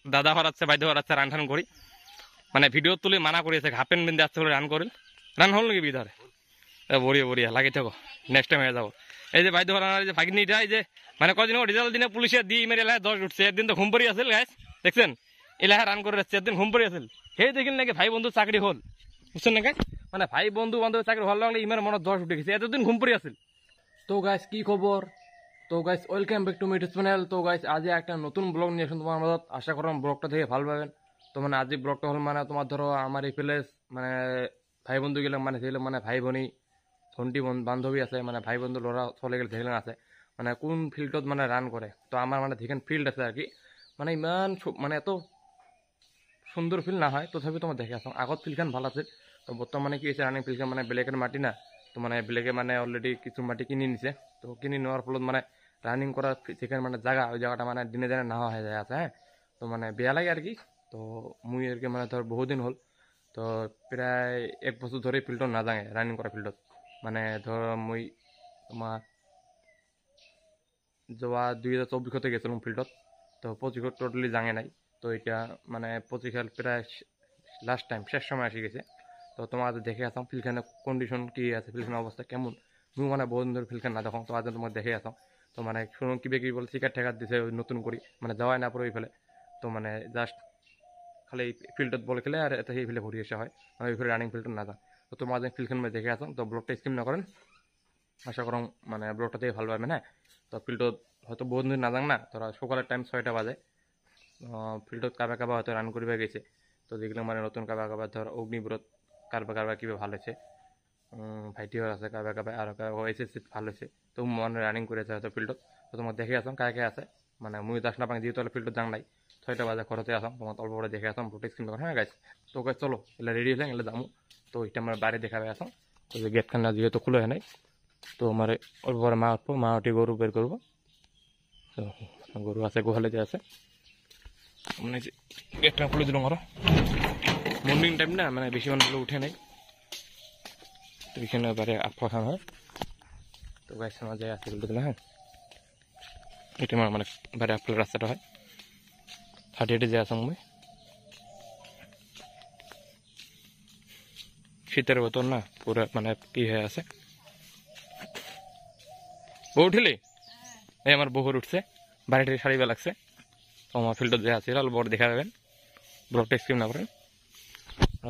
দাদা হরাচ্ছে বাইদে হরাচ্ছে রান টান করি মানে ভিডিও তুলে মানা করিয়েছে হাফ প্যান্ট বিন্দে আসতে রান করিল রান হল নাকি বিধারে বড়িয়া বড়িয়া লাগি থাকো নেক্সট টাইম যাবো এই যে বাইদে হরানোর যে ভাগিনীটা এই যে মানে কদিন রেজাল্ট দিনে পুলিশে দিয়ে মেরে এলাকায় 10 উঠছে একদিন তো ঘুম পড়ি আসল গাইস দেখছেন এলাকায় রান করে যাচ্ছে একদিন ঘুম পড়ি আসল সেই দেখিল নাকি ভাই বন্ধু চাকরি হল বুঝছেন না গাইস মানে ভাই বন্ধু বান্ধব চাকরি হল লাগলে ইমের মনে 10 উঠে গেছে এতদিন ঘুম পড়ি আসল। তো গাইস কি খবর? তো guys welcome back to my YouTube channel. তো গাইস আজ একটা নতুন ব্লগ নিয়ে আসুন তোমার মদত আশা করলাম ব্লগটা থেকে ভালো পাবেন। তো মানে আজ ব্লগটা হল মানে তোমার ধরো আমার এই প্লেস মানে ভাই বন্ধু গেলাম মানে সেগুলো মানে ভাই বোনই ভন্টি বান্ধবী আছে মানে ভাই বন্ধু লড়া চলে গেলে সেগুলো আছে মানে কোন ফিল্ডত মানে রান করে। তো আমার মানে যেখানে ফিল্ড আছে আর কি মানে ইমান মানে এত সুন্দর ফিল্ড না হয় তথাপি তোমার দেখে আসো আগত ফিল্ডখান ভালো আছে। তো বর্তমানে কি হয়েছে রানিং ফিল্ডখান মানে ব্লেকের মাটি না তো মানে ব্লেকে মানে অলরেডি কিছু মাটি কিনে নিছে। তো কিনে নেওয়ার ফলত মানে রানিং করার যেখানে মানে জায়গা ওই জায়গাটা মানে দিনে দিনে না হয়ে যায় আছে হ্যাঁ। তো মানে বেয়া লাগে আর কি। তো মুই আর কি মানে ধর বহুদিন হল তো প্রায় 1 বছর ধরে ফিল্ডত না যাঙে রানিং করা ফিল্ডত মানে ধর মুই তোমার যোৱা 2024 গেছিলাম ফিল্ডত। তো 25 টোটালি যাঙে নাই। তো এটা মানে 25 প্রায় লাস্ট টাইম শেষ সময় আসি গেছে। তো তোমার দেখে আসলাম ফিল্ডখানের কন্ডিশন কি আছে ফিল্ডখানের অবস্থা কেমন মুই মানে বহু দিন ধরে ফিল্ডখান না দেখো তো আজ তোমার দেখে আসলাম। তো মানে শুনুন কিবে কি বলে টিকেট ঠেকাত দিছে নতুন করে মানে যাওয়াই না পরে ওই ফেলে। তো মানে জাস্ট খালি ফিল্ডত বল খেলে আর এটা সেই ফিল্ডে ঘুরি আসা হয় মানে ওই ফিল্ডে রানিং ফিল্ডত না যান। তো তোমার ফিল্ডখান দেখে আসলাম। তো ব্লগটা স্কিপ না করেন আশা করম মানে ব্লগটা থেকে ভালো পাবেন হ্যাঁ। তো ফিল্ডত হয়তো বহুত দিন না যাং না তোরা সকালের টাইম 6টা বাজে ফিল্ডত কাবা কাবা হয়তো রান করিবা গেছে। তো দেখলাম মানে নতুন কাবা কাবা ধর অগ্নিব্রত কারবা কারবা কিভাবে ভালো হয়েছে ভাইটিও আছে কাবা কাবা আর এসএসসি ভালো হয়েছে। তো মানে রানিং করেছে হয়তো ফিল্ডত। তো তোমার দেখে আসলাম কাকে কে আছে মানে মুই দাস না পাই যেহেতু ফিল্ডত যাং নাই 6টা বাজে ঘরতে আসলাম তোমার অল্প করে দেখে আসলাম প্রোটেক্ট স্কিম হ্যাঁ গাইছে। তো গাছ চলো এগুলো রেডি হলে এগুলো যাবো। তো এটা আমার বাইরে দেখাবে আসলাম। তো গেটখান যেহেতু খুলে হয় নাই তো আমার অল্প পরে মা উঠবো মা উঠে গরু বের করবো। তো গরু আছে গোহালে যে আছে মানে গেটটা খুলে দিলাম আরো মর্নিং টাইম না মানে বেশি মানুষ উঠে নাই তো এখানে এবারে আফা খান হয়। তো গাছ মাঝে আছে বলতে দিলাম হ্যাঁ এটা আমার মানে বাইরে আপনার রাস্তাটা হয় হাঁটি হাঁটি যে আসলাম আমি শীতের বোতল না পুরো মানে কি হয়ে আছে বউ উঠিলি এই আমার বহুর উঠছে বাড়িটি সারিবে লাগছে। তো আমার ফিল্ডত যে আছে বড় দেখা যাবেন ব্লগটা স্ক্রিম না করেন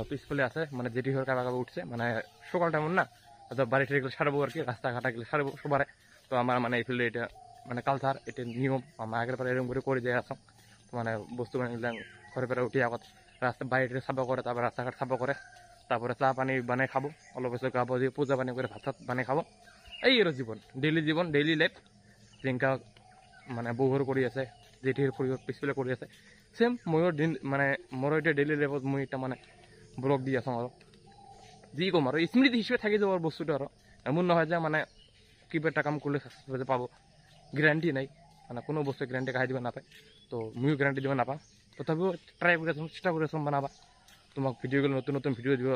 পিসফুলি আছে মানে যেটি হয়ে কাবা কাবা উঠছে মানে সকাল টাইম না হয়তো বাড়িটা এগুলো সারবো আর কি রাস্তাঘাট এগুলো সারবো সবারে। তো আমার মানে এই ফিল্ডে এটা মানে কালচার এটা নিয়ম আমার আগের পরে এরকম করে দিয়ে আসলাম। তো মানে বস্তু বানিয়ে ঘরে পরে উঠি আগত রাস্তা বাড়িটা সাফা করে তারপর রাস্তাঘাট সাফা করে তারপরে চা পানি বানিয়ে খাবো অলপ বেশি খাবো দিয়ে পূজা পানি করে ভাত ভাত বানিয়ে খাবো এই এর জীবন ডেইলি লাইফ যেনকা মানে বহুর কৰি আছে জেঠিৰ পিছফালে কৰি আছে সেম ময়ো দিন মানে মোৰ এতিয়া ডেইলি লাইফত মই এটা মানে ব্লগ দি আছোঁ আৰু যি ক'ম আৰু স্মৃতি হিচাপে থাকি যাব বস্তুটো আৰু এমন নহয় যে মানে কিবা এটা কাম কৰিলে যে পাব গ্যাৰাণ্টি নাই মানে কোনো বস্তু গ্যাৰাণ্টি কাঢ়ি দিব নাপায়। তো ময়ো গ্যাৰাণ্টি দিব নাপাওঁ তথাপিও ট্ৰাই কৰি আছোঁ চেষ্টা কৰি আছোঁ বনাবা তোমাক ভিডিঅ'গুলো নতুন নতুন ভিডিঅ' দিব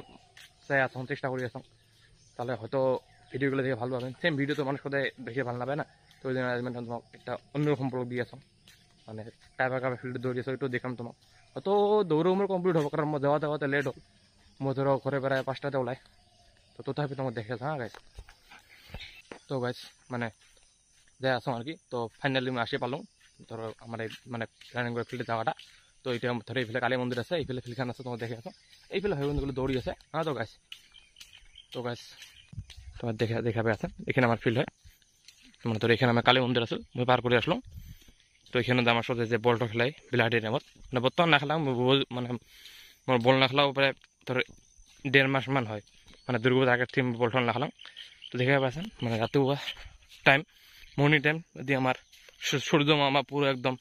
চাই আছোঁ চেষ্টা কৰি আছোঁ তাহলে হয়তো ভিডিওগুলো দেখে ভালো পাবেন। সেম ভিডিও তো মানুষ সদায় দেখে ভালো নাপায় না তো ওই জন্য তোমাক একটা অন্যরকম ব্লগ দিয়ে আসো মানে কারবার কারবার ফিল্ডে দৌড়ি আসো এটাও দেখাম তোমাক। হয়তো দৌড়েও মোৰ কমপ্লিট হ'ব কারণ মই যাওয়াতে লেট হ'ল মই ধরো ঘরে প্রায় 5টাতে ওলাই। তো তথাপি তোমাক দেখে আছো হ্যাঁ গাইছ। তো গাইছ মানে যাই আসো আর কি। তো ফাইনালি মই আসি পালোঁ ধরো আমার এই মানে রানিং করে ফিল্ডে যাওয়াটা। তো এটা ধরো এইফালে কালী মন্দির আছে এইফালে ফিল্ডখান আছে তোমার দেখে আসো এইফালে ভাই বন্ধুগুলো দৌড়ি আছে হ্যাঁ। তো গাইছ তোমার দেখাবে আছে এখানে আমার ফিল্ড হয় মানে ধর এখানে আমার কালী মন্দির আছে মই পার করে আসলাম। তো এখানে আমার সাথে যে বলটা খেলাই বিলাটির নামত মানে বর্তমান না খেলাম মানে মোর বল না খেলাও প্রায় ধর 1.5 মাস মান হয় মানে দুর্গা আগের থেকে বলটা না খেলাম। তো দেখে পাচ্ছেন মানে রাতেও টাইম মর্নিং টাইম যদি আমার সূর্য মামা পুরো একদম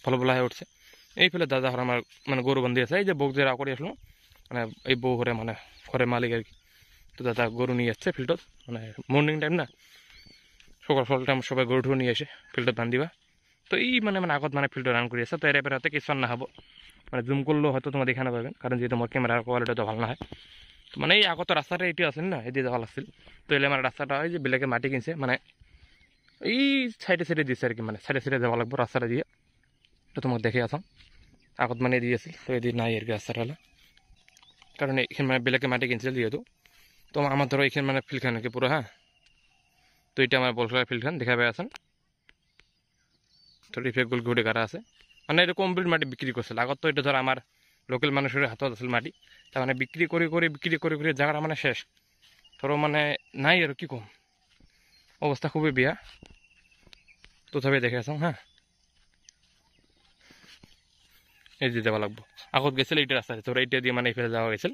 ভালো ভালো হয়ে উঠছে। এই ফেলে দাদা ঘর আমার মানে গরু বন্দি আছে এই যে বউ যে রা করে আসলো মানে এই বউ ঘরে মানে ঘরের মালিক আর কি। তো দাদা গরু নিয়ে যাচ্ছে ফিল্ডত মানে মর্নিং টাইম না সকাল সকাল টাইম সবাই গরু ঠু নিয়ে এসে ফিল্ডত বান্ধিবা। তো এই মানে মানে আগত মানে ফিল্ডত রান কৰি আছে। তো এর হাতে কিছু না হব মানে জুম করলেও হয়তো তোমার দেখা নাপাবেন কারণ যেহেতু আমার ক্যামেরার কোয়ালিটি তো ভালো না হয়। তো মানে এই আগত রাস্তাটা এটি আছে না এদিকে যাওয়া লাগছিল। তো এলে আমার রাস্তাটা হয় যে বেলেগে মাটি কিনছে মানে এই সাইডে দিচ্ছে আর কি মানে সাইডে যাওয়া লাগবে রাস্তাটা দিয়ে। তো তোমাকে দেখে আসো আগত মানে দিয়েছিল তো এদি নাই আর কি রাস্তাটা হলো কারণ এখানে মানে বেলেগে মাটি কিনছিল যেহেতু তো আমার ধরো এখানে মানে ফিল্ডখান আর কি পুরো হ্যাঁ তো এটা আমার বল খেলার ফিল্ডখান দেখা পাই আছেন তো রিফেক গোল ঘুরে কারা আছে মানে এটা কমপ্লিট মাটি বিক্রি করছিল আগত তো এটা ধর আমার লোকাল মানুষের হাতত আছিল মাটি তার মানে বিক্রি করে জায়গাটা মানে শেষ ধরো মানে নাই আর কি কম অবস্থা খুবই বেয়া তথাপি দেখে আছো হ্যাঁ এই যে যাওয়া লাগবো আগত গেছিল এইটা রাস্তা তোর এইটা দিয়ে মানে ফেলে যাওয়া গেছিল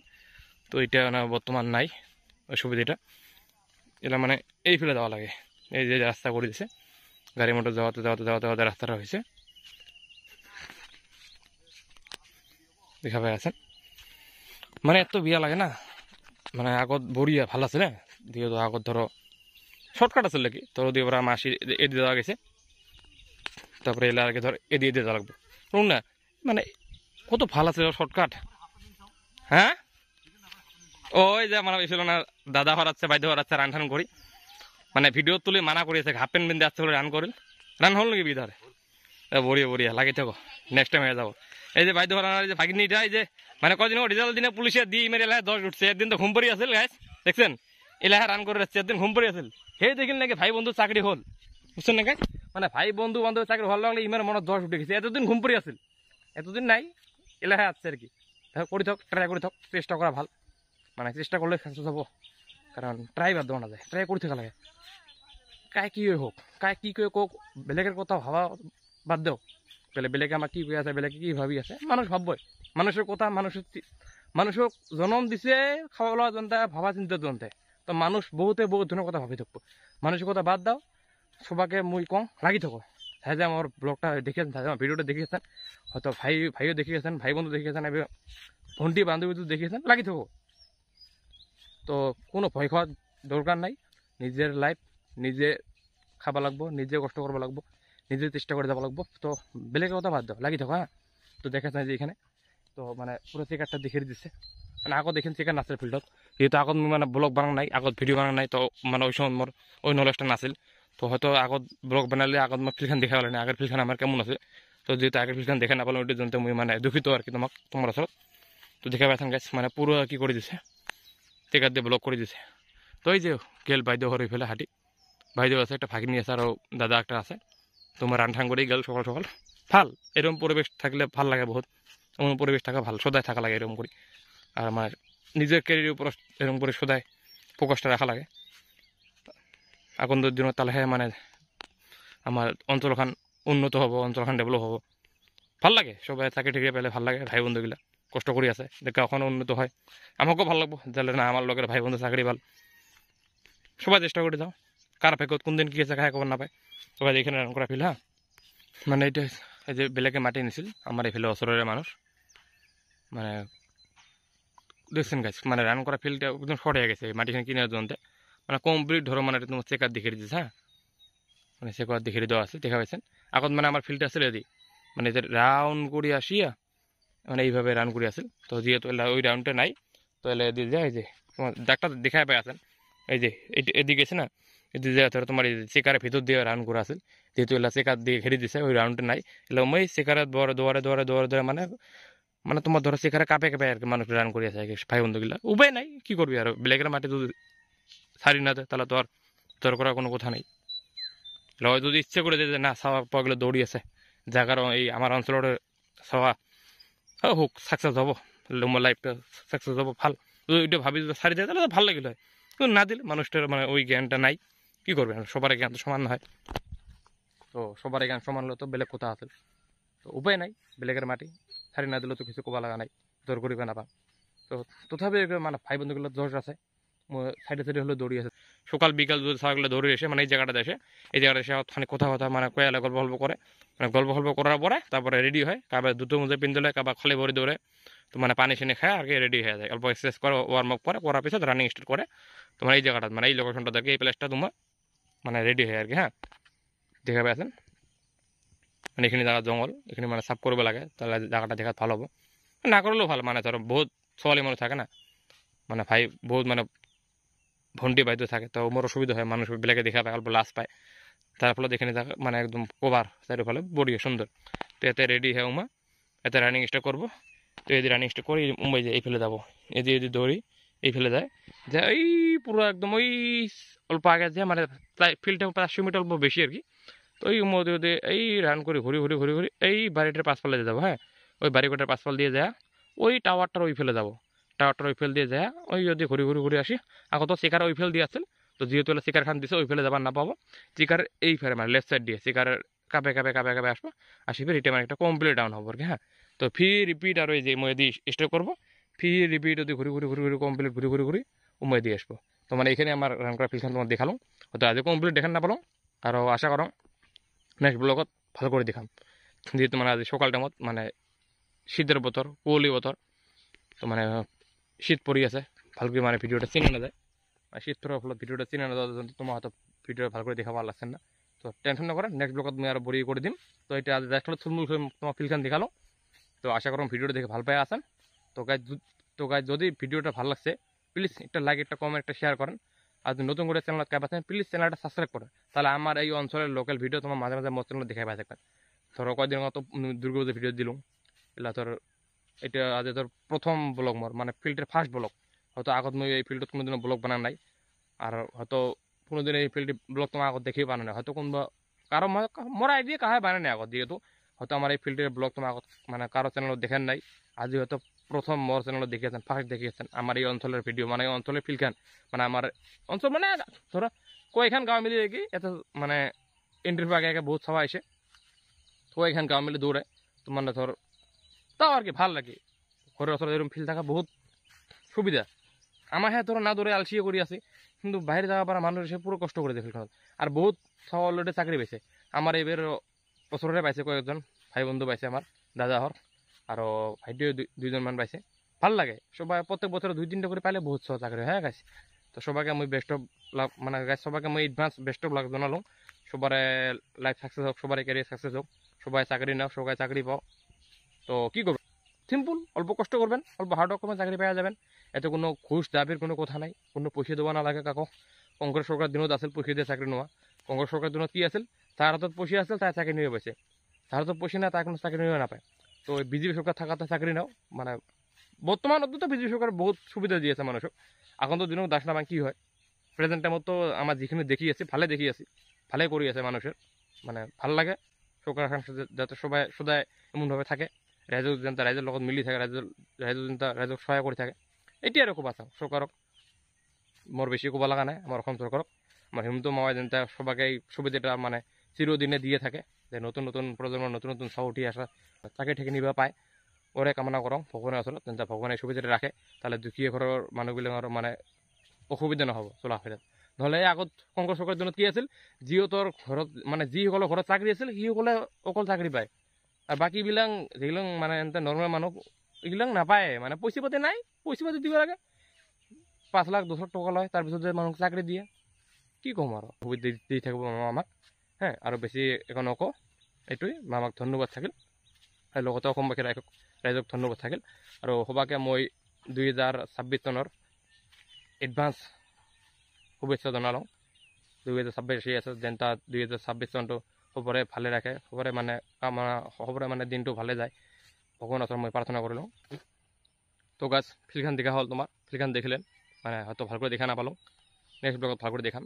তো এইটা না বর্তমান নাই ওই সুবিধাটা এটা মানে এই ফেলে যাওয়া লাগে এই যে রাস্তা করে দিছে গাড়ি মোটর যাওয়াতে রাস্তাটা হয়েছে দেখা পাই আছেন মানে এত বিয়া লাগে না মানে আগত বড়িয়া ভাল আছে না দিয়ে তো আগত ধরো শর্টকাট আছে নাকি তোর দিয়ে ওরা মাসি এদিকে যাওয়া গেছে তারপরে এলে আগে ধর এদিকে দিয়ে যাওয়া লাগবে শুনুন না মানে কত ভাল আছে শর্টকাট হ্যাঁ ওই যে আমার ছিল না দাদা হরাচ্ছে বাইদে হরাচ্ছে রান টান করি মানে ভিডিও তুলে মানা করিয়েছে হাফ প্যান্ট বিন্দে আসতে বলে রান করেন রান হল নাকি বিধারে বড়িয়া লাগি থাকো নেক্সট টাইম হয়ে যাবো এই যে বাইদে হরানোর যে ভাগিনীটা এই যে মানে কদিন রেজাল্ট দিনে পুলিশে দিয়ে মেরে এলাকায় 10 উঠছে একদিন তো ঘুম পড়ি আসেল গাছ দেখছেন এলাকায় রান করে যাচ্ছে একদিন ঘুম পড়ি আসেল হে দেখিল নাকি ভাই বন্ধু চাকরি হল বুঝছেন নাকি মানে ভাই বন্ধু বান্ধব চাকরি হল লাগলে ইমের মনে 10 উঠে গেছে এতদিন ঘুম পড়ি আসেল এতদিন নাই এলাকায় আসছে আর কি করে থাক ট্রাই করে থাক চেষ্টা করা ভাল মানে চেষ্টা করলে সাকসেস হবো কারণ ট্রাই বাদ দেওয়া না যায় ট্রাই করে থাকা লাগে কায় কি হোক কায় কি করে কোক বেলেগের কথা ভাবা বাদ দেও বেলেগে আমার কি আছে বেলেগে কি ভাবি আছে মানুষ ভাববই মানুষের কথা মানুষক জন্ম দিছে খাওয়া লওয়া জনতা ভাবা চিন্তা জনতে তো মানুষ বহুতে বহুত ধরনের কথা ভাবি থাকবো মানুষের কথা বাদ দাও সবাকে মুই কম লাগি থাকো তাই যে আমার ব্লগটা দেখিয়েছেন তাই আমার ভিডিওটা দেখিয়েছেন হয়তো ভাইও দেখিয়েছেন ভাই বন্ধু দেখিয়েছেন ভন্টি বান্ধবী দেখিয়েছেন লাগি থাকো তো কোনো ভয় খাওয়ার দরকার নাই নিজের লাইফ নিজে খাবা লাগবো নিজে কষ্ট করবো লাগবো নিজে চেষ্টা করে যাবো লাগবো তো বেলেগের কথা বাদ দাও লাগি থাকো হ্যাঁ তো দেখাচ্ছেন যে এখানে তো মানে পুরো চেকারটা দেখিয়ে দিচ্ছে মানে আগত দেখেন চেকার নাচের ফিল্ডত যেহেতু আগত মানে ব্লগ বানানো নাই আগত ভিডিও বানানো নাই তো মানে ওই সময় মোর ওই নলেজটা নাছিল তো হয়তো আগত ব্লগ বানালে আগত মই ফিল্ডখান দেখা পালে না আগের ফিল্ডখান আমার কেমন আছে তো যেহেতু আগের ফিল্ডখান দেখা নাপালো ওইটা জন্য মই মানে দুঃখিত আর কি তোমার ওসৰত তো দেখা পাইছেন গাছ মানে পুরো কি করে দিছে চেকার দিয়ে ব্লক করে দিছে তো এই যে গেল বাইদেউ হরে ফেলে হাঁটি বাইদেউ আছে একটা ফাঁকি নিয়ে আছে আর দাদা একটা আছে তোমার রান ঠান করেই গেল সকাল সকাল ভাল এরকম পরিবেশ থাকলে ভাল লাগে বহুত এমন পরিবেশ থাকা ভাল সদায় থাকা লাগে এরকম করি আর আমার নিজের ক্যারিয়ারের উপর এরকম করে সদায় ফোকাসটা রাখা লাগে আগন্তুক দিনত তাহলেহে মানে আমার অঞ্চলখান উন্নত হব অঞ্চলখান ডেভেলপ হব ভাল লাগে সবাই চাকরি ঠাকরি পেলে ভাল লাগে ভাই বন্ধুগুলা কষ্ট করে আছে গাঁওখন উন্নত হয় আমাকেও ভাল লাগবো যাহলে না আমার লগের ভাই বন্ধু চাকরি ভাল সবাই চেষ্টা করে যাও কার ফেকত কোন দিন কি আছে খায় খবর না পায় সবাই এখানে রান করা ফিল হ্যাঁ মানে এইটা এই যে বেলেগে মাটি নিছিল আমার এই ফেলে ওচরের মানুষ মানে দেখছেন গাছ মানে রান করা ফিল্ডটা একদম শর্ট হয়ে গেছে মাটিখানে কিনার জন্য মানে কমপ্লিট ধরো মানে তোমার চেকার দেখিয়ে দিচ্ছে হ্যাঁ মানে চেকার দেখিয়ে দেওয়া আছে দেখা পাইছেন আগত মানে আমার ফিল্ডটা আসলে এদি মানে যে রাউন্ড করে আসিয়া মানে এইভাবে রান করে আসেন তো যেহেতু ওই রাউন্ডটা নাই তো এলে দিয়ে যায় এই যে তোমার ডাক্তার দেখায় পাই আছেন এই যে এদিকে আছে না এদিকে যায় ধরো তোমার এই চেকারের ভিতর দিয়ে রান করে আসেন যেহেতু এলা চেকার দিয়ে ঘেরে দিছে ওই রাউন্ডটা নাই এলে ওই চেকারের দৌড়ে মানে মানে তোমার ধরো চেকারে কাপে আর কি মানুষ রান করে আছে ভাই বন্ধুগুলা উপায় নাই কি করবি আর ব্ল্যাকের মাটি যদি ছাড়ি না তাহলে তো আর তোর করার কোনো কথা নেই লয় যদি ইচ্ছে করে যে না সাওয়া পাওয়া গেলে দৌড়ি আছে জায়গার এই আমার অঞ্চলের সাওয়া হোক সাকসেস হবো আমার লাইফটা সাকসেস হবো ভাল যদি ওইটা ভাবি যদি ছাড়ি দেয় তাহলে তো ভালো লাগিল হয় কিন্তু না দিলে মানুষটার মানে ওই জ্ঞানটা নাই কি করবে সবার জ্ঞান তো সমান হয় তো সবার জ্ঞান সমান হলে তো বেলেগ কথা আছে তো উপায় নাই বেলেগের মাটি ছাড়ি না দিলে তো কিছু কবা লাগা নাই জোর করিবে না পা তো তথাপি মানে ভাই বন্ধুগুলো জোর আছে সাইডে হলে দৌড়ি আছে সকাল বিকাল যদি ছাগলে দৌড়ে এসে মানে এই জায়গাটা এসে খানি কথা মানে কয়ালে গল্প করে মানে গল্প করার পরে তারপরে রেডি হয় কাবার দুটো মুজে পিন্ধলে কাবার খালি ভরে দৌড়ে তো মানে পানি সিনি খায় আর কি রেডি হয়ে যায় অল্প এক্সারসাইজ করে ওয়ার্ম আপ করে করার পিছত রানিং স্টার্ট করে তোমার এই জায়গাটা মানে এই লোকেশনটা দেখে এই প্লেসটা তোমার মানে রেডি হয় আর কি হ্যাঁ দেখা পেয়েছেন মানে এখানে জায়গা জঙ্গল এখানে মানে সাফ করবে লাগে তাহলে জায়গাটা দেখা ভালো হবে না করলেও ভালো মানে ধরো বহুত ছোয়ালি মানুষ থাকে না মানে ভাই বহুত মানে ভন্টি বাইতে থাকে তো মোর অসুবিধা হয় মানুষ বিলাকে দেখা পায় অল্প লাশ পায় তার ফলে এখানে মানে একদম কভার চারিফলে বড়ি সুন্দর তো এতে রেডি হয় উমা এতে রানিং স্টার্ট করবো। তো এই রানিং স্টার্ট করে মুম্বাই যে এই ফেলে যাবো, এই যে দৌড়ি এই ফেলে যায় যে এই পুরো একদম ওই অল্প আগে যে মানে ফিল্ডটা 500 মিটার অল্প বেশি আর কি। তো ওই মধ্যে এই রান করে ঘুরি ঘুরি ঘুরি ঘুরি এই বাড়িটার পাশপালে যাবো। হ্যাঁ, ওই বাড়িটার পাশপাল দিয়ে যায় ওই টাওয়ারটার ওই ফেলে যাবো, টাওয়ারটার ওই ফেল দিয়ে যায় ওই যদি ঘুরি ঘুরি ঘুরে আসি। এখন তো শিকার ওই ফেল দিয়ে আসছেন, তো যেহেতু শিকার খান দিছে ওই ফেলে যাবার না পাবো, শিকার এই ফেরে মানে লেফট সাইড দিয়ে শিকারের কাপে কাপে কাপে কাপে আসবো, আসি ফির এটা মানে একটা কমপ্লিট ডাউন হবো আর কি। হ্যাঁ, তো ফি রিপিট আর ওই যে মই দিয়ে স্টে করবো, ফি রিপিট যদি ঘুরি ঘুরি ঘুরি ঘুরি কমপ্লিট ঘুরি ঘুরি ঘুরি মই দিয়ে আসবো। তো মানে এখানে আমার রান করা ফিলখান তোমার দেখালাম, হয়তো আজ কমপ্লিট দেখান না পারো, আরও আশা করো নেক্সট ব্লগত ভালো করে দেখাম। যেহেতু মানে আজ সকাল টাইমত মানে শীতের বতর কুয়ালি বতর, তো মানে শীত পড়ি আছে ভালকৈ মানে ভিডিওটা চিনে না যায়, শীত পড়ার ফলত ভিডিওটা চিনে না যাওয়ার জন্য তোমার হয়তো ভিডিওটা ভালো করে দেখা ভালো লাগছে না। তো টেনশন না করে নেক্সট ব্লগত আমি আরও বড়ি করে দিম। তো এটা আজ জাস্ট থুলমুল তোমার ফিলখান দেখালো। তো আশা করো ভিডিওটা দেখে ভালো পাই আসেন। তো গাইজ যদি ভিডিওটা ভালো লাগছে প্লিজ একটা লাইক একটা কমেন্ট একটা শেয়ার করেন। আর যদি নতুন করে চ্যানেল ক্যাপ আছেন প্লিজ চ্যানেলটা সাবস্ক্রাইব করেন, তাহলে আমার এই অঞ্চলের লোকাল ভিডিও তোমার মাঝে মাঝে মোর চ্যানেল দেখাই পাই থাকবেন। ধরো কয়েকদিন মতো দুর্গাপুজোর ভিডিও দিলাম, এলা তোর এটা আজ তোর প্রথম ব্লগ মোর মানে ফিল্ডের ফার্স্ট ব্লগ। হয়তো আগত মই এই ফিল্ডত কোনোদিনও ব্লগ বানান নাই, আর হয়তো কোনোদিন এই ফিল্ডে ব্লগ তোমার আগত দেখেই বানানো নাই, হয়তো কোনোবা কারো মোর আইডিয়া কাহাই বানায় নাই আগত, যেহেতু হয়তো আমার এই ফিল্ডের ব্লগ তোমার আগত মানে কারো চ্যানেলত দেখেন নাই, আজি হয়তো প্রথম মোর চ্যানেলত দেখিয়েছেন ফার্স্ট দেখিয়েছেন আমার এই অঞ্চলের ভিডিও মানে এই অঞ্চলের ফিল্ডখান মানে আমার অঞ্চল মানে ধরো কয়েকখান গাঁও মিলিয়ে দেখি এত মানে এন্ট্রির আগে আগে বহুত সবাই আসে, কয়েকখান গাঁও মিলে দৌড়ে, তো মানে ধর তাও আর কি ভাল লাগে। ঘরের ওচৰত এরকম ফিল্ড থাকা বহুত সুবিধা। আমার হ্যাঁ ধরো না দৌড়ে আলসিয়ে করি আছে, কিন্তু বাইরে যাওয়া পারা মানুষ এসে পুরো কষ্ট করে দেয় ফিল্ডখানত। আর বহুত সব অলরেডি চাকরি পাইছে, আমার এবার বছরে পাইছে কয়েকজন ভাই বন্ধু পাইছে আমার দাদা হর, আরও ভাইটিও দুইজন মান পাইছে। ভাল লাগে সবাই প্রত্যেক বছরে 2-3টা করে পাইলে বহুত সহ চাকরি হ্যাঁ গাইছে। তো সবাইকে আমি বেস্ট অফ লাভ মানে গাইছে, সবাইকে আমি এডভান্স বেস্ট অফ লাভ জানালাম। সবার লাইফ সাকসেস হোক, সবার ক্যারিয়ার সাকসেস হোক, সবাই চাকরি নাও, সবাই চাকরি পাও। তো কী করবেন সিম্পল অল্প কষ্ট করবেন, অল্প হার্ড ওয়ার্ক করবেন, চাকরি পাওয়া যাবেন। এতে কোনো ঘুষ দাবির কোনো কথা নাই, কোনো পয়সা দেওয়া না লাগে কাকো। কংগ্রেস সরকার দিনত আছিল পয়সা দিয়ে চাকরি নেওয়া, কংগ্রেস সরকার দিনত কি আছিল তার হাতত পয়সা আছিল তাই চাকরি নিয়ে পাইছে, তার হাতত পয়সা না তার কোনো চাকরি নিয়ে নাপায়। তো বিজেপি সরকার থাকাতে চাকরি নাও মানে বর্তমান তো বিজেপি সরকার বহুত সুবিধা দিয়েছে মানুষক। এখন তো দিনক দাস নামা কি হয় প্রেজেন্ট টাইমত তো আমার যেখানে দেখি আছি ভালে দেখি আছি, ভালে করি আছে মানুষের, মানে ভাল লাগে সরকার যাতে সবাই সদায় এমনভাবে থাকে রাইজক যেনটা রাইজের লগত মিলি থাকে, রাইজক যেনটা রাইজক সহায় করে থাকে। এটি আর ক'বা চাওঁ সরকারক মোর বেশি ক'বা লাগা নাই, আমার অসম সরকারক আমার হিমন্ত মামাই যেনটা সবাইকে এই সুবিধাটা মানে চিরদিনে দিয়ে থাকে, যে নতুন নতুন প্রজন্মের নতুন নতুন চাও উঠি আসা চাকরি ঠেকে নিবা পায়, ওরে কামনা করং ভগৱানৰ ওচৰত যেনটা ভগৱানে এই সুবিধাটা ৰাখে, তাহলে দুখীয়া ঘৰৰ মানুহবিলাকৰ মানে অসুবিধা নহ'ব চলা ফিৰাত। নহ'লে আগত কংগ্ৰেছ চৰকাৰৰ দিনত কি আছিল যিহঁতৰ ঘৰত মানে যিসকলৰ ঘৰত চাকৰি আছিল সিসকলে অকল চাকৰি পায়, আর বাকিবিলাক যেগুলো মানে এনতে নর্মাল মানুষ এগুলাক নাপায়, মানে পয়সা পাতি নাই, পয়সা পাতি দিব লাগে 5 লাখ 2 লাখ টাকা লয়, তাৰপিছত যে মানুহ চাকৰি দিয়ে কি ক'ম আৰু সুবিধা দি থাকিব মামা আমাক। হ্যাঁ আৰু বেছি একো নকওঁ, এইটোৱে মামাক ধন্যবাদ থাকিল, আৰু লগতে অসমবাসী ৰাইজক ধন্যবাদ থাকিল। আৰু সবাকে মই 2026 চনৰ এডভান্স শুভেচ্ছা জনালোঁ। 2026 আহি আছে যেনটা 2026 চনটো সবৰে ভালে ৰাখে, সবৰে মানে কামনা সবৰে মানে দিনটো ভালে যায় ভগৱানৰ ওচৰত মই প্ৰাৰ্থনা কৰিলোঁ। তো গাছ ফিল্ডখান দেখা হ'ল, তোমার ফিল্ডখান দেখিলেন মানে হয়তো ভালো করে দেখা না পালো, নেক্সট ব্লগত ভালো করে দেখাম।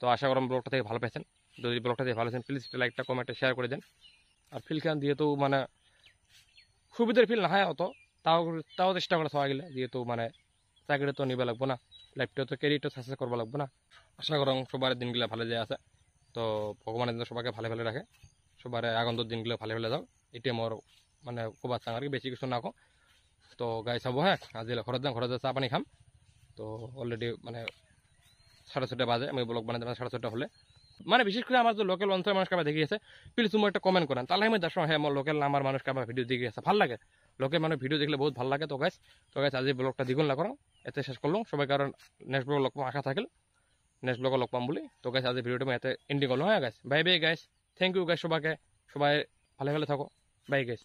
তো আশা করলাম ব্লগটা থেকে ভালো পেয়েছেন, যদি ব্লগটা থেকে ভালো আছেন প্লিজ লাইকটা কমেন্টটা শেয়ার করে দেন। আর ফিল্ডখান যেহেতু মানে সুবিধার ফিল্ড নাহায় অত, তাও তাও চেষ্টা করে সবাই গেলে, যেহেতু মানে চাকরি তো নিবা লাগবো না, লাইফটা তো ক্যারিয়ারটা সাকসেস করবা লাগবো না। আশা করলাম সবার দিনগুলো ভালো যায় আছে, তো ভগবানের জন্য সবাইকে ভালো ভালো রাখে, সবার আগন্তুক দিনগুলো ভালো ভালো যাও, এটাই মোর মানে কবার চাং আর কি, বেশি কিছু না কো। তো গাই চাব হ্যাঁ আজি ঘৰত যাম, ঘৰত চাহ পানী খাম। তো অলরেডি মানে 6:30 বাজে, আমি ব্লগ বানাতে 6:30 হলে মানে বিশেষ করে আমার যে লোকাল অঞ্চলের মানুষ কাবা দেখি আছে প্লিজ তুমি একটা কমেন্ট করেন, তাহলে আমি দেখো হ্যাঁ আমার লোকাল আমার মানুষ কাবা ভিডিও দেখে আছে ভাল লাগে, লোকের মানুষ ভিডিও দেখলে বহুত ভাল লাগে। তো গাইস আজি ব্লগটা দ্বিগুণ না করো, এতে শেষ করলাম, সবাই কারণ নেক্সট ব্লগ লগ পাম আশা থাকিল, নেক্সট ব্লগে লগ পাম বলে। তো গাইস আজি ভিডিওটা আমি এতে এন্ডিং করলাম। হ্যাঁ guys bye bye guys, thank you guys, সবাই ভালো ভালো থাকো, বাই গাইস।